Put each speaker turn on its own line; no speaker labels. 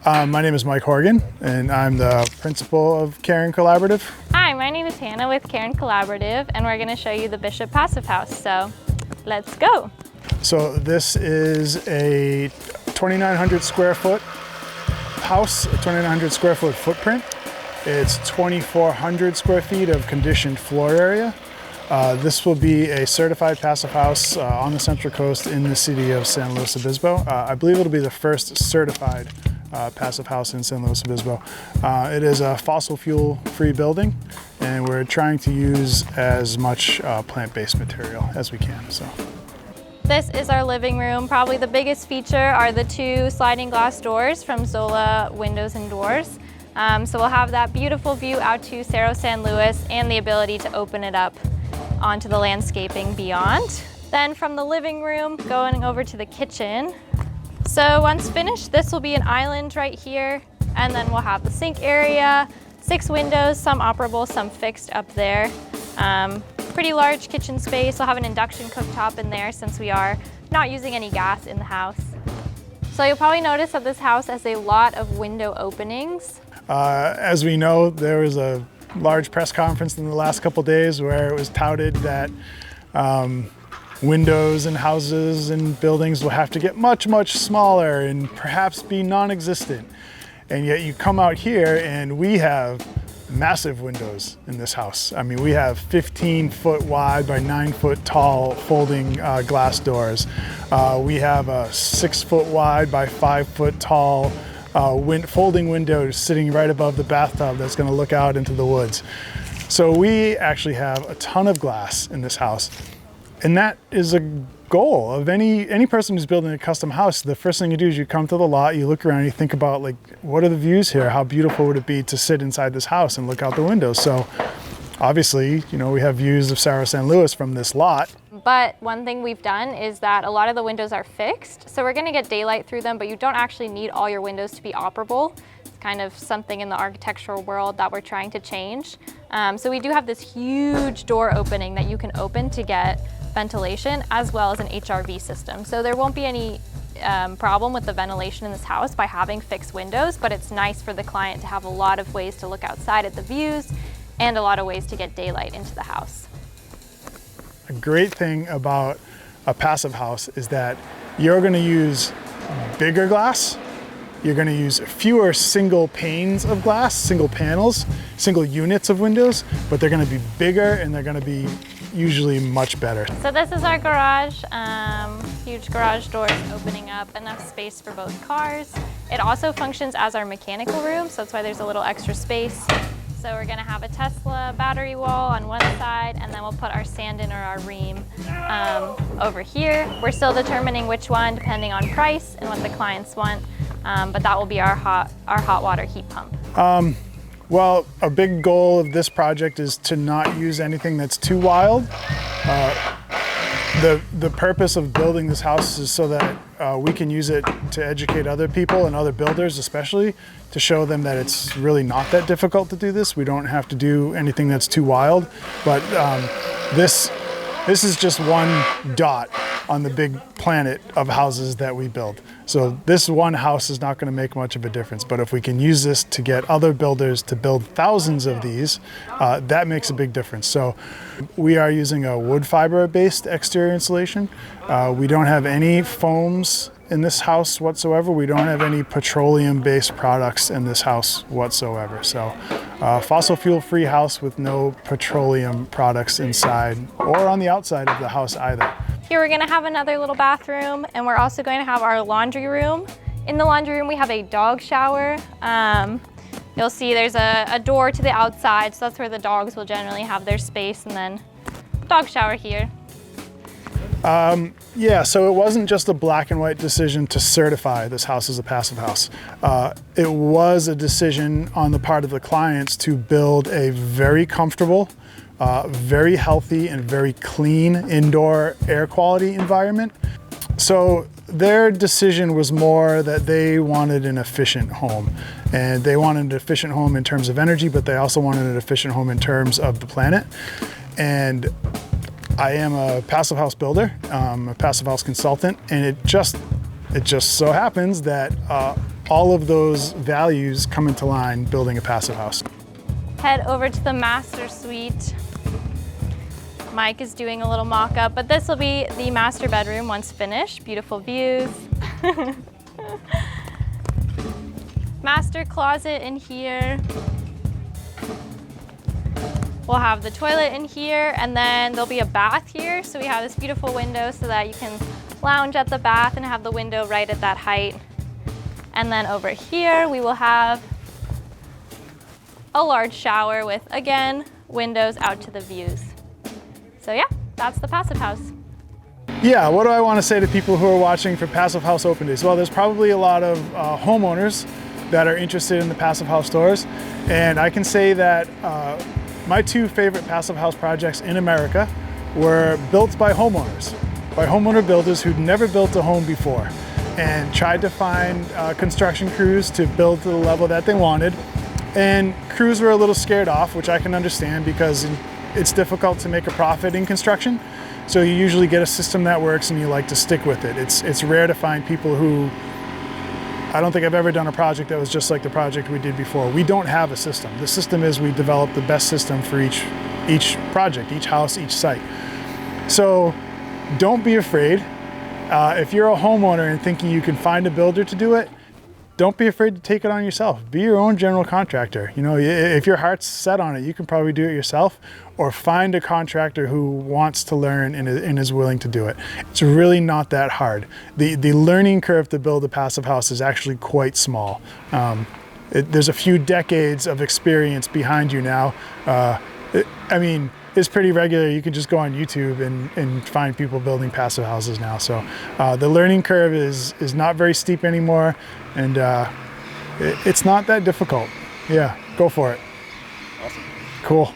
My name is Mike Horgan, and I'm the principal of Cairn Collaborative.
Hi, my name is Hannah with Cairn Collaborative, and we're going to show you the Bishop Passive House. So let's go.
So this is a 2,900 square foot house, a 2,900 square foot footprint. It's 2,400 square feet of conditioned floor area. This will be a certified passive house on the Central Coast in the city of San Luis Obispo. I believe it'll be the first certified passive house in San Luis Obispo. It is a fossil fuel free building, and we're trying to use as much plant-based material as we can.
This is our living room. Probably the biggest feature are the two sliding glass doors from Zola Windows and Doors. So we'll have that beautiful view out to Cerro San Luis and the ability to open it up onto the landscaping beyond. Then from the living room, going over to the kitchen. So once finished, this will be an island right here, and then we'll have the sink area, 6 windows, some operable, some fixed up there. Pretty large kitchen space. We'll have an induction cooktop in there since we are not using any gas in the house. So you'll probably notice that this house has a lot of window openings.
As we know, there was a large press conference in the last couple days where it was touted that windows in houses and buildings will have to get much, much smaller and perhaps be non-existent. And yet you come out here and we have massive windows in this house. I mean, we have 15-foot wide by 9-foot tall folding glass doors. We have a 6-foot wide by 5-foot tall folding window sitting right above the bathtub that's going to look out into the woods. So we actually have a ton of glass in this house. And that is a goal of any person who's building a custom house. The first thing you do is you come to the lot, you look around, you think about, like, what are the views here? How beautiful would it be to sit inside this house and look out the windows? So obviously, you know, we have views of Cerro San Luis from this lot.
But one thing we've done is that a lot of the windows are fixed. So we're gonna get daylight through them, but you don't actually need all your windows to be operable. It's kind of something in the architectural world that we're trying to change. So we do have this huge door opening that you can open to get ventilation, as well as an HRV system. So there won't be any problem with the ventilation in this house by having fixed windows, but it's nice for the client to have a lot of ways to look outside at the views and a lot of ways to get daylight into the house.
A great thing about a passive house is that you're going to use bigger glass. You're going to use fewer single panes of glass, single panels, single units of windows, but they're going to be bigger and they're going to be usually much better.
So this is our garage, huge garage doors opening up, enough space for both cars. It also functions as our mechanical room, so that's why there's a little extra space. So we're gonna have a Tesla battery wall on one side, and then we'll put our stand-in or our ream over here. We're still determining which one depending on price and what the clients want, but that will be our hot water heat pump.
Well, a big goal of this project is to not use anything that's too wild. The purpose of building this house is so that we can use it to educate other people and other builders especially, to show them that it's really not that difficult to do this. We don't have to do anything that's too wild, but this is just one dot on the big planet of houses that we build. So this one house is not going to make much of a difference, but if we can use this to get other builders to build thousands of these, that makes a big difference. So we are using a wood fiber based exterior insulation. We don't have any foams in this house whatsoever. We don't have any petroleum based products in this house whatsoever. So fossil fuel free house with no petroleum products inside or on the outside of the house either.
Here we're gonna have another little bathroom, and we're also going to have our laundry room. In the laundry room we have a dog shower. You'll see there's a door to the outside, so that's where the dogs will generally have their space, and then dog shower here.
Yeah, so it wasn't just a black and white decision to certify this house as a passive house. It was a decision on the part of the clients to build a very comfortable, very healthy and very clean indoor air quality environment. So their decision was more that they wanted an efficient home, and they wanted an efficient home in terms of energy, but they also wanted an efficient home in terms of the planet. And I am a passive house builder, a passive house consultant, and it just so happens that all of those values come into line building a passive house.
Head over to the master suite. Mike is doing a little mock-up, but this will be the master bedroom once finished. Beautiful views. Master closet in here. We'll have the toilet in here, and then there'll be a bath here. So we have this beautiful window so that you can lounge at the bath and have the window right at that height. And then over here, we will have a large shower with, again, windows out to the views. So yeah, that's the passive house.
Yeah, what do I want to say to people who are watching for Passive House Open Days? Well, there's probably a lot of homeowners that are interested in the Passive House tours. And I can say that my two favorite Passive House projects in America were built by homeowners, by homeowner builders who'd never built a home before and tried to find construction crews to build to the level that they wanted. And crews were a little scared off, which I can understand because it's difficult to make a profit in construction. So you usually get a system that works and you like to stick with it. It's rare to find people who, I don't think I've ever done a project that was just like the project we did before. We don't have a system. The system is we develop the best system for each project, each house, each site. So don't be afraid. If you're a homeowner and thinking you can find a builder to do it, don't be afraid to take it on yourself. Be your own general contractor. You know, if your heart's set on it, you can probably do it yourself, or find a contractor who wants to learn and is willing to do it. It's really not that hard. The learning curve to build a passive house is actually quite small. There's a few decades of experience behind you now. I mean, it's pretty regular. You can just go on YouTube and find people building passive houses now. So the learning curve is not very steep anymore, and it's not that difficult. Yeah, go for it.
Awesome.
Cool.